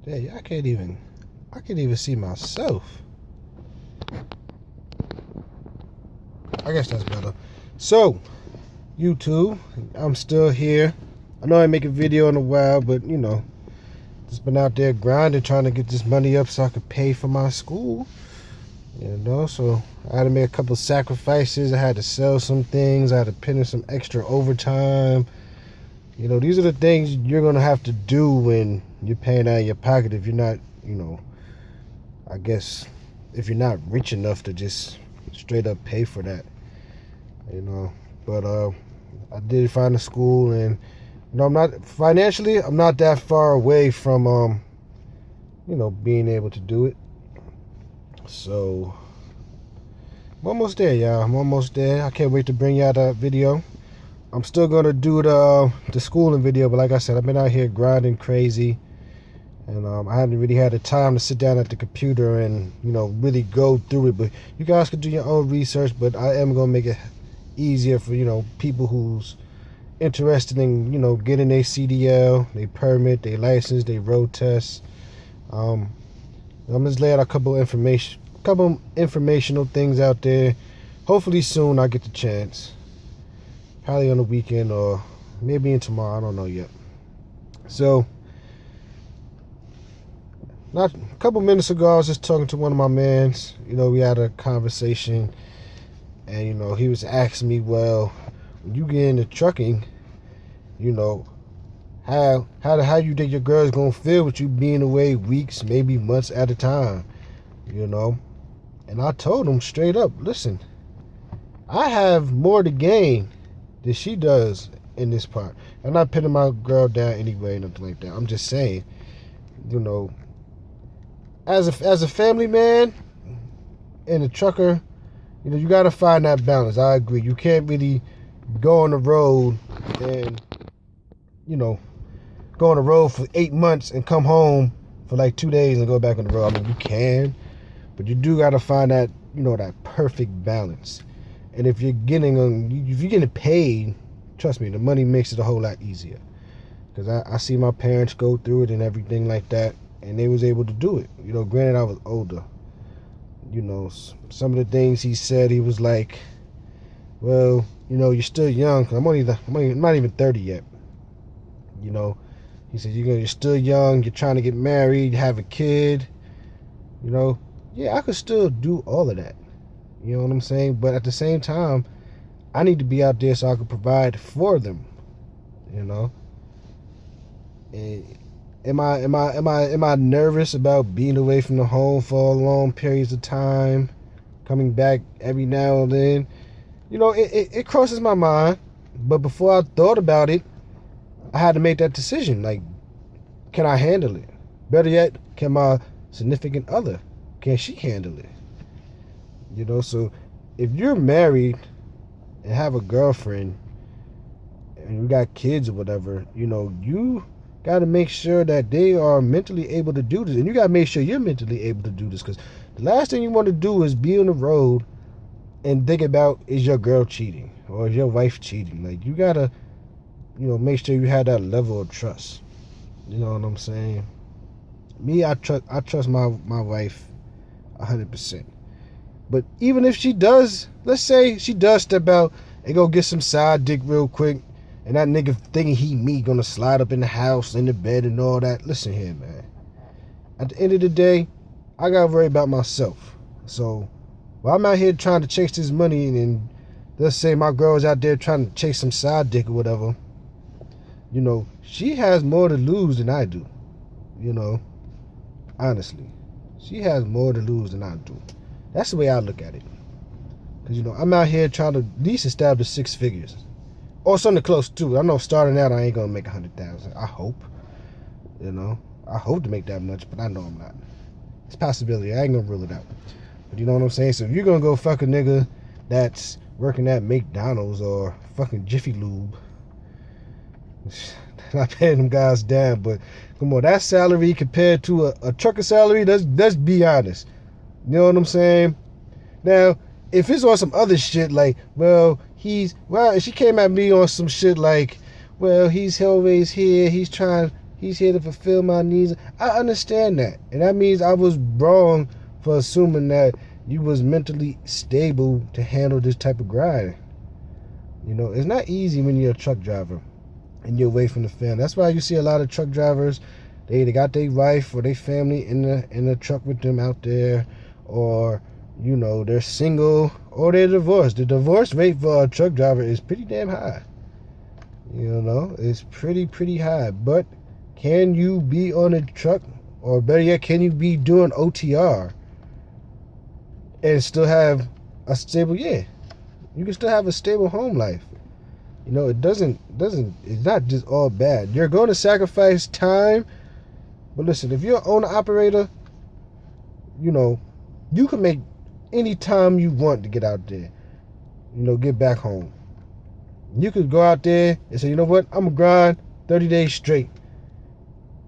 Hey, I can't even see myself. I guess that's better. So, YouTube, I'm still here. I know I ain't make a video in a while, but just been out there grinding, trying to get this money up so I could pay for my school. So I had to make a couple sacrifices. I had to sell some things. I had to put in some extra overtime. These are the things you're gonna have to do when you're paying out of your pocket if you're not, I guess, if you're not rich enough to just straight up pay for that. But I did find a school, and I'm not that far away from being able to do it. So I'm almost there, y'all. I'm almost there. I can't wait to bring y'all that video. I'm still gonna do the schooling video, but like I said, I've been out here grinding crazy, and I haven't really had the time to sit down at the computer and really go through it. But you guys can do your own research. But I am gonna make it easier for people who's interested in getting their CDL, their permit, their license, their road test. I'm just laying out a couple informational things out there. Hopefully soon I get the chance. Probably on the weekend or maybe in tomorrow. I don't know yet. So, not a couple minutes ago, I was just talking to one of my mans. We had a conversation, and he was asking me, well, when you get into trucking, how you think your girl's gonna feel with you being away weeks, maybe months at a time, And I told him straight up, listen, I have more to gain than she does in this part. I'm not pinning my girl down anyway, nothing like that. I'm just saying, as a family man and a trucker, you gotta find that balance. I agree. You can't really go on the road and go on the road for 8 months and come home for like 2 days and go back on the road. I mean, you can, but you do gotta find that that perfect balance. And if you're getting paid, trust me, the money makes it a whole lot easier. Because I see my parents go through it and everything like that, and they was able to do it. Granted I was older. Some of the things he said, he was like, well, you're still young. 'Cause I'm not even 30 yet. He said, you're still young. You're trying to get married, have a kid. Yeah, I could still do all of that. You know what I'm saying? But at the same time, I need to be out there so I can provide for them. And am I nervous about being away from the home for long periods of time, coming back every now and then? It crosses my mind. But before I thought about it, I had to make that decision. Like, can I handle it? Better yet, can my significant other, can she handle it? So if you're married and have a girlfriend and you got kids or whatever, you got to make sure that they are mentally able to do this. And you got to make sure you're mentally able to do this, because the last thing you want to do is be on the road and think about, is your girl cheating or is your wife cheating? Like, you got to, make sure you have that level of trust. You know what I'm saying? Me, I trust my wife 100%. But even if she does, let's say she does step out and go get some side dick real quick, and that nigga thinking he me gonna slide up in the house, in the bed and all that. Listen here, man. At the end of the day, I gotta worry about myself. So while I'm out here trying to chase this money, and let's say my girl's out there trying to chase some side dick or whatever, she has more to lose than I do. Honestly. She has more to lose than I do. That's the way I look at it. Because, I'm out here trying to at least establish 6 figures. Or something close to it. I know starting out I ain't going to make 100,000. I hope. I hope to make that much, but I know I'm not. It's a possibility. I ain't going to rule it out. But you know what I'm saying? So if you're going to go fuck a nigga that's working at McDonald's or fucking Jiffy Lube, not paying them guys down, but come on, that salary compared to a trucker salary, let's be honest. You know what I'm saying? Now, if it's on some other shit like, she came at me on some shit like, well, he's always here, he's trying, He's here to fulfill my needs. I understand that. And that means I was wrong for assuming that you was mentally stable to handle this type of grind. You know, it's not easy when you're a truck driver and you're away from the family. That's why you see a lot of truck drivers, they got their wife or their family in the truck with them out there, or, you know, they're single or they're divorced. The divorce rate for a truck driver is pretty damn high. You know, it's pretty high. But can you be on a truck, or better yet, can you be doing OTR and still have a stable, you can still have a stable home life. You know, it's not just all bad. You're going to sacrifice time, but listen, if you're an owner operator, you know, you can make any time you want to get out there, you know, get back home. You could go out there and say, you know what, I'm gonna grind 30 days straight,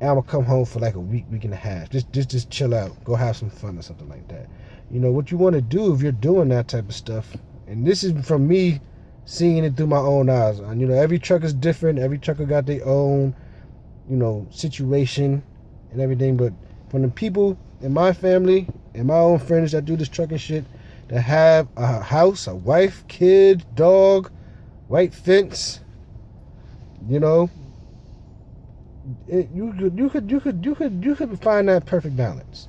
and I'm gonna come home for like a week and a half. Just chill out, go have some fun or something like that. You know, what you want to do if you're doing that type of stuff, and this is from me seeing it through my own eyes. And, you know, every truck is different. Every trucker got their own, you know, situation and everything. But from the people in my family and my own friends that do this trucking shit, that have a house, a wife, kid, dog, white fence, you know, you could find that perfect balance.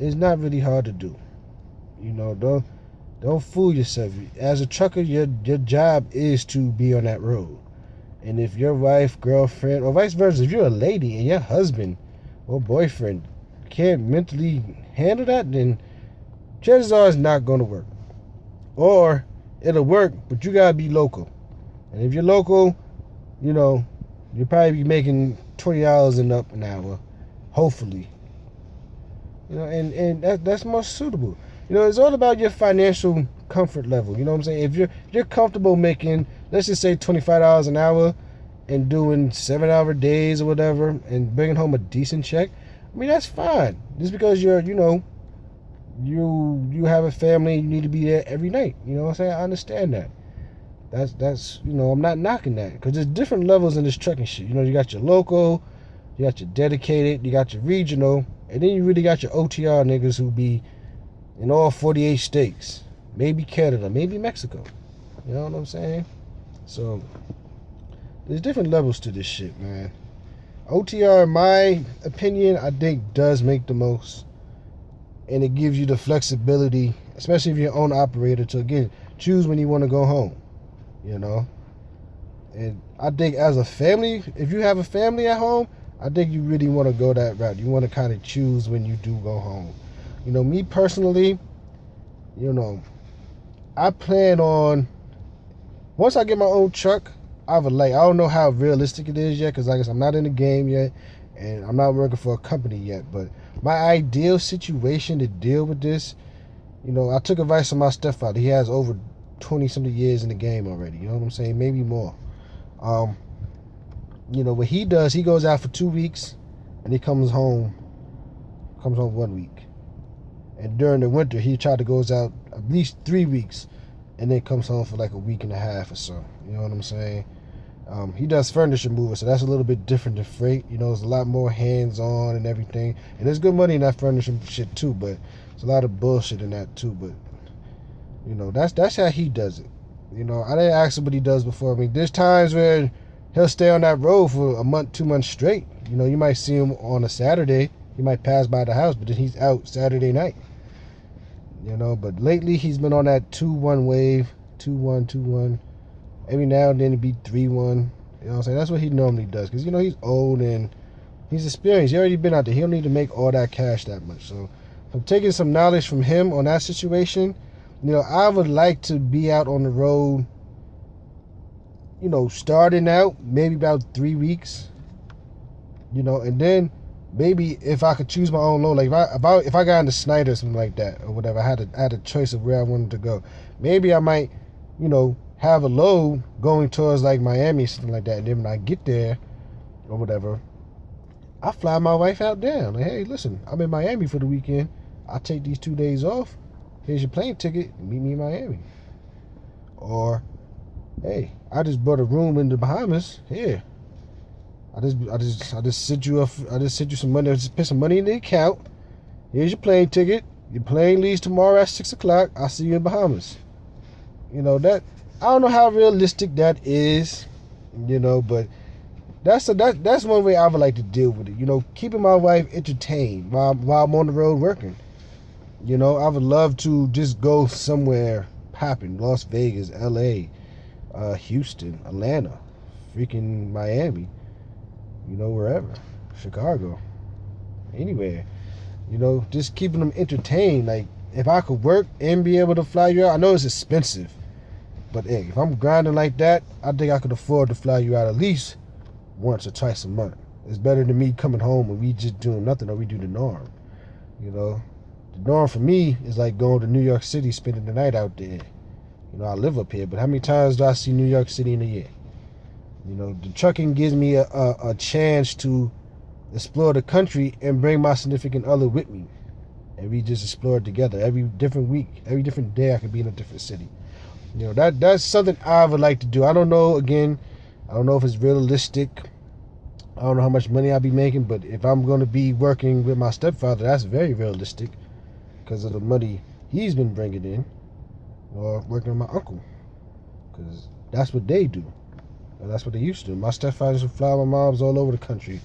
It's not really hard to do. You know, don't fool yourself. As a trucker, your job is to be on that road. And if your wife, girlfriend, or vice versa, if you're a lady and your husband or boyfriend can't mentally handle that, then chances are it's not going to work. Or it'll work, but you got to be local. And if you're local, you know, you'll probably be making $20 and up an hour, hopefully. You know, and that's more suitable. You know, it's all about your financial comfort level. You know what I'm saying? If you're comfortable making, let's just say $25 an hour and doing 7-hour days or whatever and bringing home a decent check, I mean, that's fine. Just because you're, you know, you have a family, you need to be there every night. You know what I'm saying? I understand that. That's you know, I'm not knocking that, because there's different levels in this trucking shit. You know, you got your local, you got your dedicated, you got your regional, and then you really got your OTR niggas who be in all 48 states, maybe Canada, maybe Mexico. You know what I'm saying? So there's different levels to this shit, man. OTR, in my opinion, I think does make the most, and it gives you the flexibility, especially if you're your own operator, to again choose when you want to go home. You know, and I think as a family, if you have a family at home, I think you really want to go that route. You want to kind of choose when you do go home. You know, me personally, you know, I plan on, once I get my own truck, I don't know how realistic it is yet, because I guess I'm not in the game yet, and I'm not working for a company yet, but my ideal situation to deal with this, you know, I took advice from my stepfather. He has over 20-something years in the game already, you know what I'm saying? Maybe more. You know, what he does, he goes out for 2 weeks, and he comes home 1 week. And during the winter, he tried to goes out at least 3 weeks, and then comes home for like a week and a half or so. You know what I'm saying? He does furniture moving, so that's a little bit different than freight. You know, there's a lot more hands-on and everything. And there's good money in that furniture shit too, but there's a lot of bullshit in that too. But, you know, that's how he does it. You know, I didn't ask him what he does before. I mean, there's times where he'll stay on that road for a month, 2 months straight. You know, you might see him on a Saturday. He might pass by the house, but then he's out Saturday night. You know, but lately he's been on that 2-1 wave, 2-1, 2-1. Every now and then it'd be 3-1. You know what I'm saying? That's what he normally does, because, you know, he's old and he's experienced. He already been out there. He don't need to make all that cash that much. So I'm taking some knowledge from him on that situation. You know, I would like to be out on the road, you know, starting out maybe about 3 weeks, you know, and then maybe if I could choose my own load, like if I got into Snyder or something like that or whatever, I had a choice of where I wanted to go. Maybe I might, you know, have a load going towards like Miami, something like that. And then when I get there or whatever, I fly my wife out there. Like, hey, listen, I'm in Miami for the weekend. I'll take these 2 days off. Here's your plane ticket. Meet me in Miami. Or, hey, I just bought a room in the Bahamas. Here, I just sent you some money. I just put some money in the account. Here's your plane ticket. Your plane leaves tomorrow at 6 o'clock. I'll see you in Bahamas. You know that. I don't know how realistic that is. You know, but that's one way I would like to deal with it. You know, keeping my wife entertained while I'm on the road working. You know, I would love to just go somewhere popping. Las Vegas, LA, Houston, Atlanta, freaking Miami. You know, wherever. Chicago. Anywhere. You know, just keeping them entertained. Like, if I could work and be able to fly you out, I know it's expensive. But hey, if I'm grinding like that, I think I could afford to fly you out at least once or twice a month. It's better than me coming home and we just doing nothing or we do the norm. You know, the norm for me is like going to New York City, spending the night out there. You know, I live up here, but how many times do I see New York City in a year? You know, the trucking gives me a chance to explore the country and bring my significant other with me. And we just explore it together. Every different week, every different day I could be in a different city. You know, that's something I would like to do. I don't know, again, I don't know if it's realistic. I don't know how much money I'll be making, but if I'm going to be working with my stepfather, that's very realistic because of the money he's been bringing in, or working with my uncle, because that's what they do. And that's what they used to do. My stepfathers would fly my moms all over the country,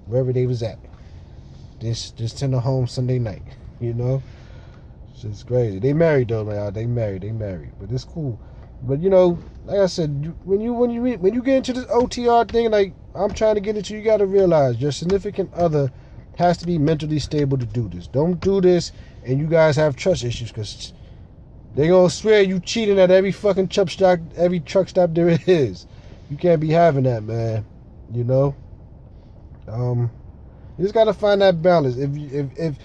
wherever they was at. Just send her home Sunday night, you know? It's just crazy. They married though, man. They married. But it's cool. But you know, like I said, when you get into this OTR thing, like I'm trying to get into, you got to realize your significant other has to be mentally stable to do this. Don't do this and you guys have trust issues, because they gonna swear you cheating at every fucking truck stop there is. You can't be having that, man. You know. You just gotta find that balance. If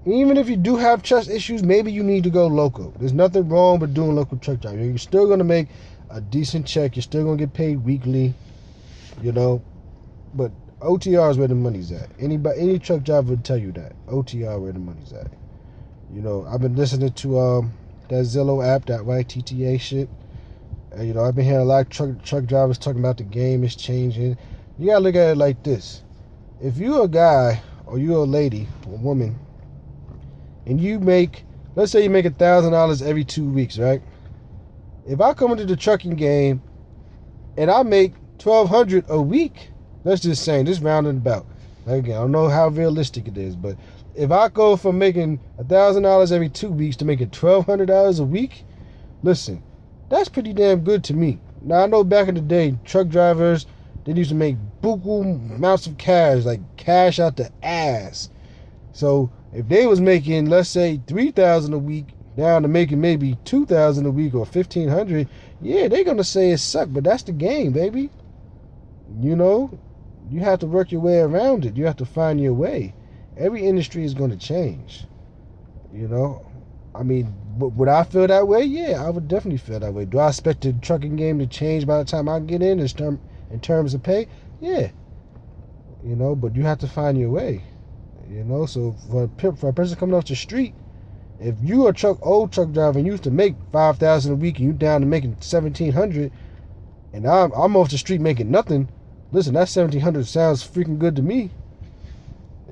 even if you do have trust issues, maybe you need to go local. There's nothing wrong with doing local truck driving. You're still gonna make a decent check. You're still gonna get paid weekly. You know, but OTR is where the money's at. Any truck driver would tell you that. OTR where the money's at. You know, I've been listening to that Zillow app, that YTTA shit. You know, I've been hearing a lot of truck drivers talking about the game is changing. You gotta look at it like this. If you're a guy or you're a lady, a woman, and you make, let's say you make $1,000 every 2 weeks, right? If I come into the trucking game and I make $1,200 a week, let's just say, this rounding about. Again, I don't know how realistic it is, but if I go from making $1,000 every 2 weeks to making $1,200 a week, listen, that's pretty damn good to me. Now, I know back in the day, truck drivers, they used to make buku amounts of cash, like cash out the ass. So if they was making, let's say, $3,000 a week, down to making maybe $2,000 a week or $1,500, yeah, they're gonna say it sucked, but that's the game, baby. You know, you have to work your way around it. You have to find your way. Every industry is going to change. You know, I mean, would I feel that way? Yeah, I would definitely feel that way. Do I expect the trucking game to change by the time I get in terms of pay? Yeah. You know, but you have to find your way. You know, so for a person coming off the street, if you a old truck driver and you used to make $5,000 a week and you down to making $1,700, and I'm off the street making nothing, listen, that $1,700 sounds freaking good to me.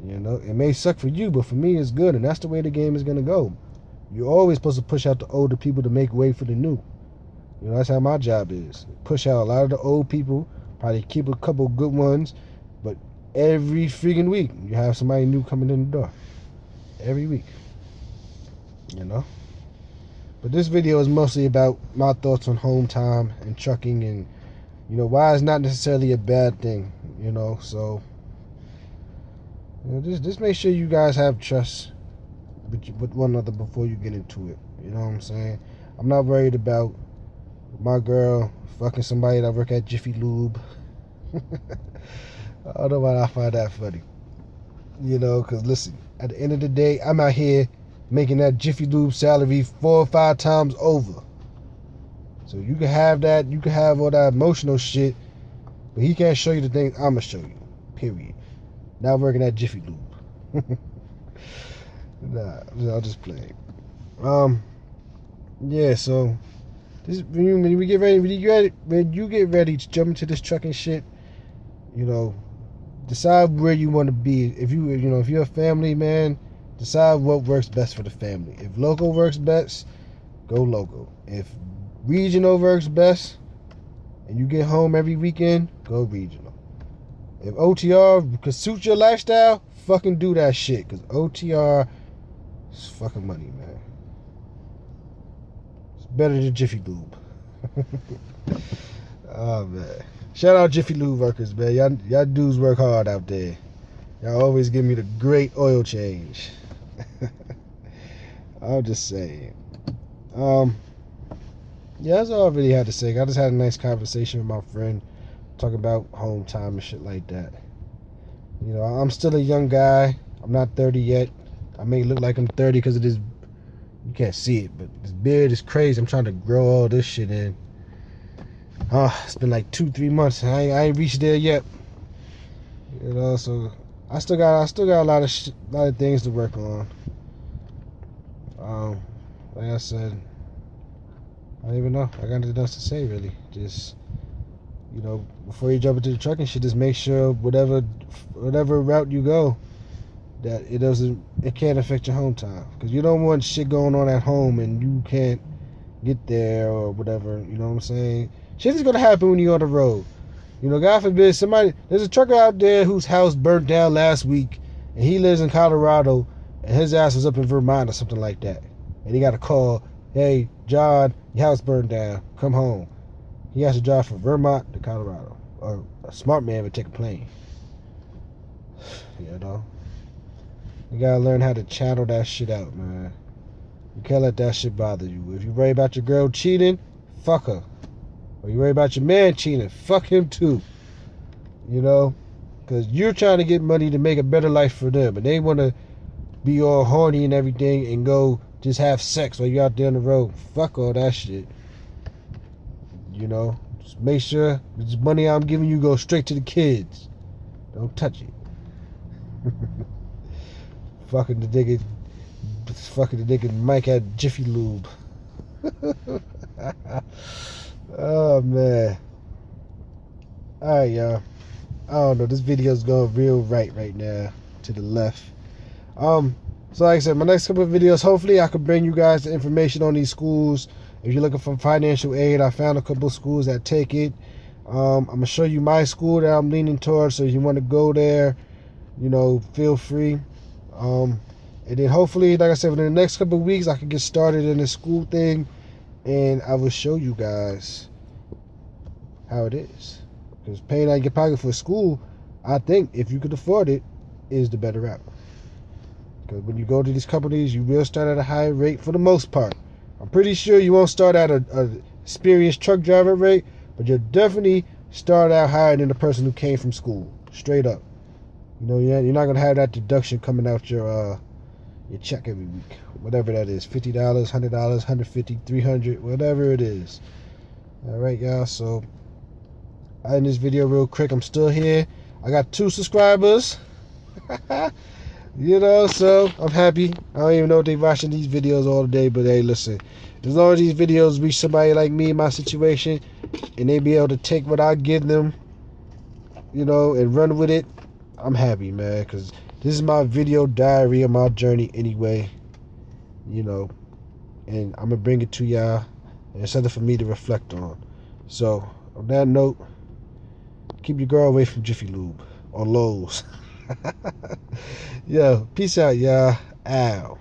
You know, it may suck for you, but for me, it's good, and that's the way the game is gonna go. You're always supposed to push out the older people to make way for the new. You know, that's how my job is. Push out a lot of the old people, probably keep a couple good ones, but every freaking week, you have somebody new coming in the door. Every week. You know? But this video is mostly about my thoughts on home time and trucking, and, you know, why it's not necessarily a bad thing, you know, so, you know, just make sure you guys have trust with one another before you get into it. You know what I'm saying? I'm not worried about my girl fucking somebody that work at Jiffy Lube. I don't know why I find that funny. You know, because listen, at the end of the day, I'm out here making that Jiffy Lube salary 4 or 5 times over. So you can have that, you can have all that emotional shit, but he can't show you the things I'm going to show you. Period. Not working at Jiffy Lube. Nah, I'll just play. Yeah, so this, when you get ready to jump into this trucking shit, You know, decide where you want to be. If you're a family man, decide what works best for the family. If local works best, go local. If regional works best, and you get home every weekend, go regional. If OTR could suit your lifestyle, fucking do that shit. Because OTR is fucking money, man. It's better than Jiffy Lube. Oh, man. Shout out Jiffy Lube workers, man. Y'all dudes work hard out there. Y'all always give me the great oil change. I'm just saying. Yeah, that's all I really had to say. I just had a nice conversation with my friend, talking about home time and shit like that. You know, I'm still a young guy. I'm not 30 yet. I may look like I'm 30 because of this. You can't see it, but this beard is crazy. I'm trying to grow all this shit in. It's been like 2-3 months. I ain't reached there yet. You know, so I still got a lot of things to work on. Like I said, I don't even know. I got nothing else to say really. Just, you know, before you jump into the truck and shit, just make sure whatever route you go, that it can't affect your home time. Because you don't want shit going on at home and you can't get there or whatever. You know what I'm saying? Shit is gonna happen when you're on the road. You know, God forbid there's a trucker out there whose house burnt down last week, and he lives in Colorado, and his ass was up in Vermont or something like that. And he got a call, hey, John, your house burned down, come home. He has to drive from Vermont to Colorado. Or a smart man would take a plane. You know? You gotta learn how to channel that shit out, man. You can't let that shit bother you. If you worry about your girl cheating, fuck her. Or you worry about your man cheating, fuck him too. You know? Because you're trying to get money to make a better life for them. And they want to be all horny and everything and go just have sex while you're out there on the road. Fuck all that shit. You know? Just make sure this money I'm giving you goes straight to the kids. Don't touch it. Fucking the nigga Mike had Jiffy Lube. Oh, man. Alright, y'all. I don't know. This video's going real right now. To the left. So like I said, my next couple of videos, hopefully I can bring you guys the information on these schools. If you're looking for financial aid, I found a couple of schools that take it. I'm going to show you my school that I'm leaning towards. So if you want to go there, you know, feel free. And then hopefully, like I said, within the next couple of weeks, I can get started in the school thing. And I will show you guys how it is. Because paying out of your pocket for school, I think, if you could afford it, is the better route. Because when you go to these companies, you will start at a high rate for the most part. I'm pretty sure you won't start at a experienced truck driver rate, but you'll definitely start out higher than the person who came from school. Straight up. You know, you're not going to have that deduction coming out your check every week. Whatever that is. $50, $100, $150, $300, whatever it is. Alright, y'all. So, I end this video real quick. I'm still here. I got 2 subscribers. You know, so I'm happy. I don't even know if they're watching these videos all day, but hey, listen. As long as these videos reach somebody like me in my situation, and they be able to take what I give them, you know, and run with it, I'm happy, man, because this is my video diary of my journey anyway, you know, and I'm going to bring it to y'all, and it's something for me to reflect on. So, on that note, keep your girl away from Jiffy Lube or Lowe's. Yo, peace out, y'all. Ow.